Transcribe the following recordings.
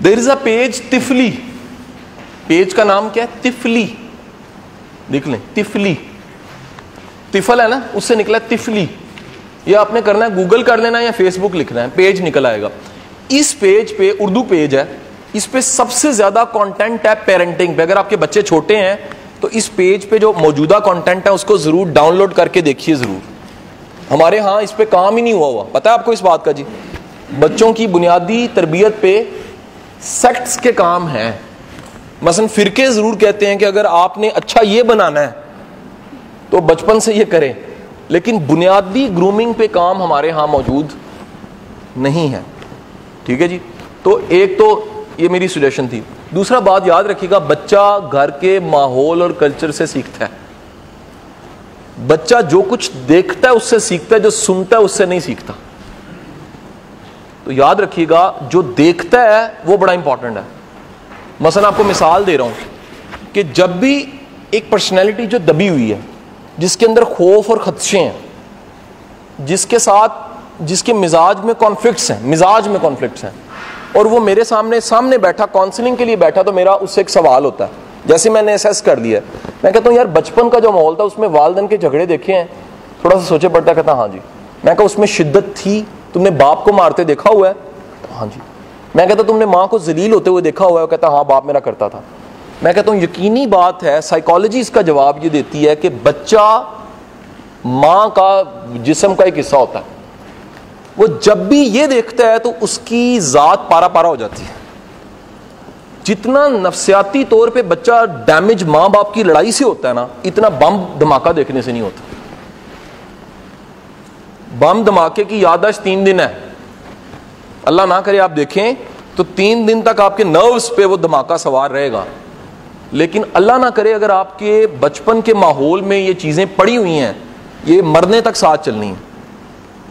There is a page تفلی, page کا نام کیا ہے؟ تفلی. دیکھ لیں تفلی, تفل ہے نا, اس سے نکلا تفلی. یہ آپ نے کرنا ہے, گوگل کر لینا یا فیس بک لکھنا ہے, پیج نکل آئے گا. اس پیج پہ اردو پیج ہے, اس پہ سب سے زیادہ کانٹینٹ ہے پیرنٹنگ پہ. اگر آپ کے بچے چھوٹے ہیں تو اس پیج پہ جو موجودہ کانٹینٹ ہے اس کو ضرور ڈاؤن لوڈ کر کے دیکھیے ضرور. ہمارے ہاں اس پہ کام ہی نہیں ہوا, پتہ ہے آپ کو اس بات کا جی. بچوں کی بنیادی تربیت پہ سیکٹس کے کام ہیں. مثلا فرقے ضرور کہتے ہیں کہ اگر آپ نے اچھا یہ بنانا ہے تو بچپن سے یہ کریں, لیکن بنیادی گرومنگ پہ کام ہمارے ہاں موجود نہیں ہے. ٹھیک ہے جی. تو ایک تو یہ میری سجیشن تھی. دوسرا بات یاد رکھیے گا, بچہ گھر کے ماحول اور کلچر سے سیکھتا ہے. بچہ جو کچھ دیکھتا ہے اس سے سیکھتا ہے, جو سنتا ہے اس سے نہیں سیکھتا. تو یاد رکھیے گا جو دیکھتا ہے وہ بڑا امپورٹنٹ ہے. مثلا آپ کو مثال دے رہا ہوں کہ جب بھی ایک پرسنالٹی جو دبی ہوئی ہے, جس کے اندر خوف اور خدشے ہیں, جس کے ساتھ جس کے مزاج میں کانفلکٹس ہیں, اور وہ میرے سامنے بیٹھا, کاؤنسلنگ کے لیے بیٹھا, تو میرا اس سے ایک سوال ہوتا ہے. جیسے میں نے اسیس کر لیا, میں کہتا ہوں یار بچپن کا جو ماحول تھا اس میں والدین کے جھگڑے دیکھے ہیں, تھوڑا سا سوچے پڑتا ہے. کہتا ہاں جی. میں کہا اس میں شدت تھی, تم نے باپ کو مارتے دیکھا ہوا ہے؟ ہاں جی. میں کہتا تم نے ماں کو ذلیل ہوتے ہوئے دیکھا ہوا ہے؟ کہتا ہاں باپ میرا کرتا تھا. میں کہتا ہوں یقینی بات ہے, سائیکالوجی اس کا جواب یہ دیتی ہے کہ بچہ ماں کا جسم کا ایک حصہ ہوتا ہے. وہ جب بھی یہ دیکھتا ہے تو اس کی ذات پارا پارا ہو جاتی ہے. جتنا نفسیاتی طور پہ بچہ ڈیمیج ماں باپ کی لڑائی سے ہوتا ہے نا, اتنا بم دھماکہ دیکھنے سے نہیں ہوتا. بم دھماکے کی یادداشت 3 دن ہے. اللہ نہ کرے آپ دیکھیں تو 3 دن تک آپ کے نروز پہ وہ دھماکہ سوار رہے گا. لیکن اللہ نہ کرے اگر آپ کے بچپن کے ماحول میں یہ چیزیں پڑی ہوئی ہیں, یہ مرنے تک ساتھ چلنی ہیں.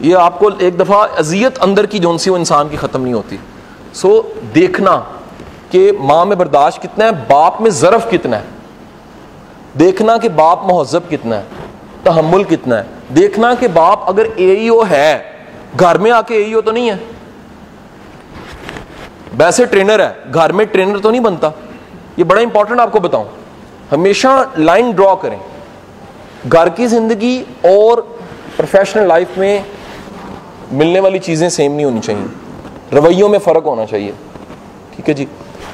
یہ آپ کو ایک دفعہ اذیت اندر کی جون سی وہ انسان کی ختم نہیں ہوتی. سو دیکھنا کہ ماں میں برداشت کتنا ہے, باپ میں ظرف کتنا ہے. دیکھنا کہ باپ مہذب کتنا ہے, تحمل کتنا ہے. دیکھنا کہ باپ اگر اے ای او ہے, گھر میں آ کے اے ای او تو نہیں ہے, ویسے ٹرینر ہے, گھر میں ٹرینر تو نہیں بنتا. یہ بڑا امپورٹنٹ آپ کو بتاؤں, ہمیشہ لائن ڈرا کریں. گھر کی زندگی اور پروفیشنل لائف میں ملنے والی چیزیں سیم نہیں ہونی چاہیے, رویوں میں فرق ہونا چاہیے. ٹھیک ہے جی.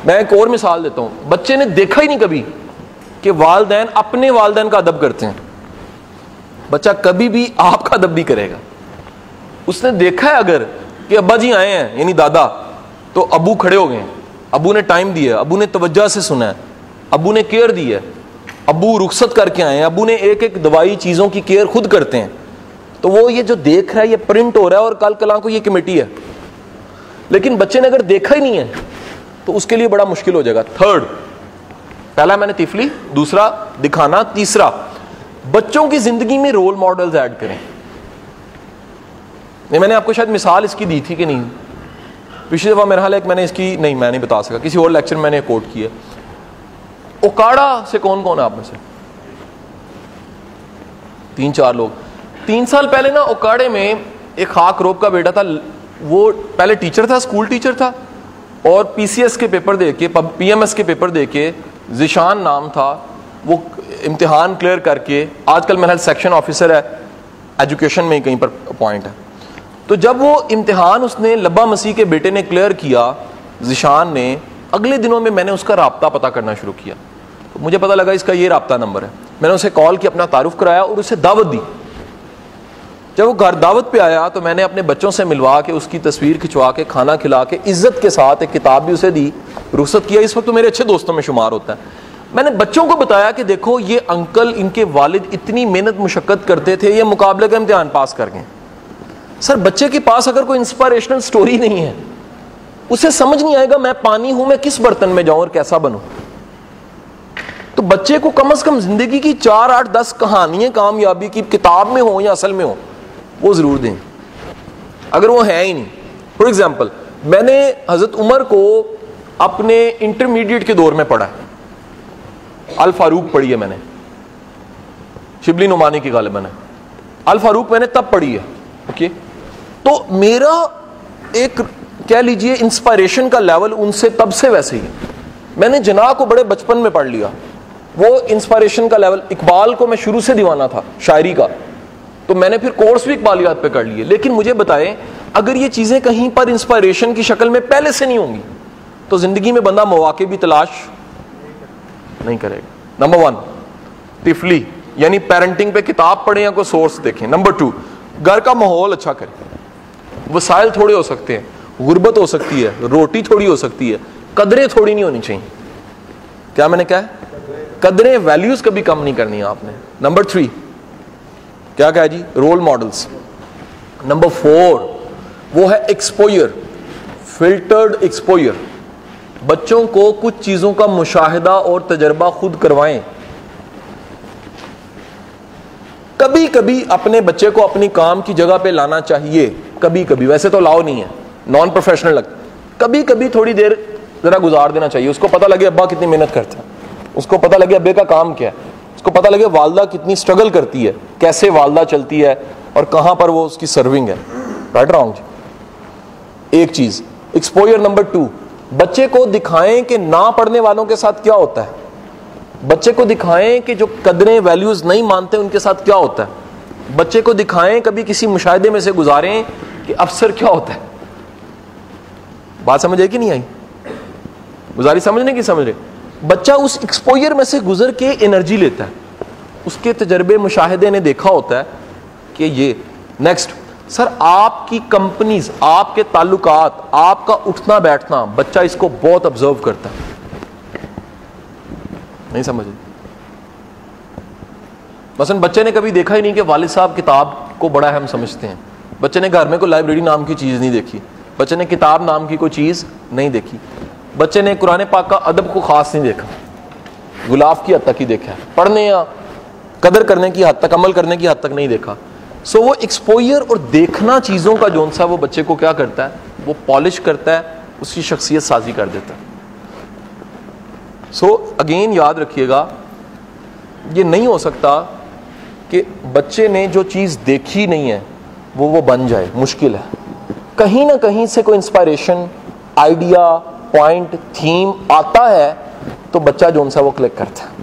میں ایک اور مثال دیتا ہوں. بچے نے دیکھا ہی نہیں کبھی کہ والدین اپنے والدین کا ادب کرتے ہیں. بچہ کبھی بھی آپ کا ادب نہیں کرے گا. اس نے دیکھا ہے اگر کہ ابا جی آئے ہیں یعنی دادا, تو ابو کھڑے ہو گئے ہیں, ابو نے ٹائم دیا, ابو نے توجہ سے سنا ہے, ابو نے کیئر دی ہے, ابو رخصت کر کے آئے ہیں, ابو نے ایک ایک دوائی چیزوں کی کیئر خود کرتے ہیں, تو وہ یہ جو دیکھ رہا ہے یہ پرنٹ ہو رہا ہے اور کل کلاں کو یہ کمیٹی ہے. لیکن بچے نے اگر دیکھا ہی نہیں ہے تو اس کے لیے بڑا مشکل ہو جائے گا. تھرڈ, پہلا میں نے تفلی, دوسرا دکھانا, تیسرا بچوں کی زندگی میں رول ماڈلز ایڈ کریں. میں نے آپ کو شاید مثال اس کی دی تھی کہ نہیں, پچھلی دفعہ میرا حال ہے کہ میں نے اس کی نہیں, میں نہیں بتا سکا, کسی اور لیکچر میں نے کوٹ کی ہے. اوکاڑا سے کون کون ہے آپ میں سے؟ 3-4 لوگ. 3 سال پہلے نا اوکاڑے میں ایک خاک روب کا بیٹا تھا. وہ پہلے ٹیچر تھا, اسکول ٹیچر تھا, اور پی سی ایس کے پیپر دے کے, پی ایم ایس کے پیپر دے کے, ذیشان نام تھا, وہ امتحان کلیئر کر کے آج کل میرا سیکشن آفیسر ہے ایجوکیشن میں کہیں پر اپوائنٹ ہے. تو جب وہ امتحان اس نے لبا مسیح کے بیٹے نے کلیئر کیا, ذیشان نے, اگلے دنوں میں میں نے اس کا رابطہ پتہ کرنا شروع کیا. تو مجھے پتہ لگا اس کا یہ رابطہ نمبر ہے. میں نے اسے کال کیا, اپنا تعارف کرایا اور اسے دعوت دی. جب وہ گھر دعوت پہ آیا تو میں نے اپنے بچوں سے ملوا کے, اس کی تصویر کھنچوا کے, کھانا کھلا کے, عزت کے ساتھ ایک کتاب بھی اسے دی, رخصت کیا. اس وقت تو میرے اچھے دوستوں میں شمار ہوتا ہے. میں نے بچوں کو بتایا کہ دیکھو یہ انکل, ان کے والد اتنی محنت مشقت کرتے تھے, یہ مقابلے کا امتحان پاس کر گئے. سر بچے کے پاس اگر کوئی انسپائریشنل سٹوری نہیں ہے, اسے سمجھ نہیں آئے گا میں پانی ہوں, میں کس برتن میں جاؤں اور کیسا بنوں. تو بچے کو کم از کم زندگی کی 4, 8, 10 کہانیاں کامیابی کی کتاب میں ہوں یا اصل میں ہوں, وہ ضرور دیں اگر وہ ہے ہی نہیں. فار ایگزامپل, میں نے حضرت عمر کو اپنے انٹرمیڈیٹ کے دور میں پڑھا ہے, الفاروق پڑھی ہے میں نے, شبلی نعمانی کی غالباً ہے, الفاروق میں نے تب پڑھی ہے. اوکے, تو میرا ایک کہہ لیجئے انسپائریشن کا لیول ان سے تب سے ویسے ہی. میں نے جناح کو بڑے بچپن میں پڑھ لیا, وہ انسپائریشن کا لیول. اقبال کو میں شروع سے دیوانہ تھا شاعری کا, تو میں نے پھر کورس بھی اقبالیات پہ کر لیے. لیکن مجھے بتائیں اگر یہ چیزیں کہیں پر انسپائریشن کی شکل میں پہلے سے نہیں ہوں گی تو زندگی میں بندہ مواقع بھی تلاش نہیں کرے گا. نمبر 1 طفلی, یعنی پیرنٹنگ پہ کتاب پڑھیں یا کوئی سورس دیکھیں. نمبر 2 گھر کا ماحول اچھا کریں. وسائل تھوڑے ہو سکتے ہیں, غربت ہو سکتی ہے, روٹی تھوڑی ہو سکتی ہے, قدریں تھوڑی نہیں ہونی چاہیے. کیا میں نے کہا ہے؟ قدریں, ویلیوز کبھی کم نہیں کرنی ہے آپ نے. نمبر 3 کیا کہا جی؟ Role models. نمبر 4 وہ ہے ایکسپوئر, فلٹرڈ ایکسپوئر. بچوں کو کچھ چیزوں کا مشاہدہ اور تجربہ خود کروائیں. کبھی کبھی اپنے بچے کو اپنی کام کی جگہ پہ لانا چاہیے, کبھی کبھی, ویسے تو لاؤ نہیں ہے, نان پروفیشنل لگتا. کبھی کبھی تھوڑی دیر ذرا گزار دینا چاہیے, اس کو پتہ لگے ابا کتنی محنت کرتا ہے, اس کو پتہ لگے ابے کا کام کیا ہے, اس کو پتہ لگے والدہ کتنی سٹرگل کرتی ہے, کیسے والدہ چلتی ہے اور کہاں پر وہ اس کی سرونگ ہے. رائٹ رانگ جی. ایک چیز ایکسپوئر. نمبر 2 بچے کو دکھائیں کہ نہ پڑھنے والوں کے ساتھ کیا ہوتا ہے. بچے کو دکھائیں کہ جو قدریں ویلیوز نہیں مانتے ان کے ساتھ کیا ہوتا ہے. بچے کو دکھائیں, کبھی کسی مشاہدے میں سے گزاریں کہ افسر کیا ہوتا ہے. بات سمجھ آئی کہ نہیں آئی؟ گزاری سمجھنے کی سمجھ رہے. بچہ اس ایکسپوئر میں سے گزر کے انرجی لیتا ہے, اس کے تجربے مشاہدے نے دیکھا ہوتا ہے کہ یہ. نیکسٹ سر, آپ کی کمپنیز, آپ کے تعلقات, آپ کا اٹھنا بیٹھنا, بچہ اس کو بہت آبزرو کرتا ہے. نہیں سمجھے؟ مثلا بچے نے کبھی دیکھا ہی نہیں کہ والد صاحب کتاب کو بڑا اہم سمجھتے ہیں. بچے نے گھر میں کوئی لائبریری نام کی چیز نہیں دیکھی, بچے نے کتاب نام کی کوئی چیز نہیں دیکھی, بچے نے قرآن پاک کا ادب کو خاص نہیں دیکھا, غلاف کی حد تک ہی دیکھا ہے, پڑھنے یا قدر کرنے کی حد تک, عمل کرنے کی حد تک نہیں دیکھا. سو وہ ایکسپوئر اور دیکھنا چیزوں کا جون سا وہ بچے کو کیا کرتا ہے, وہ پالش کرتا ہے, اس کی شخصیت سازی کر دیتا ہے. سو اگین یاد رکھیے گا, یہ نہیں ہو سکتا کہ بچے نے جو چیز دیکھی نہیں ہے وہ بن جائے, مشکل ہے. کہیں نہ کہیں سے کوئی انسپائریشن, آئیڈیا, پوائنٹ, تھیم آتا ہے تو بچہ جون سا وہ کلک کرتا ہے.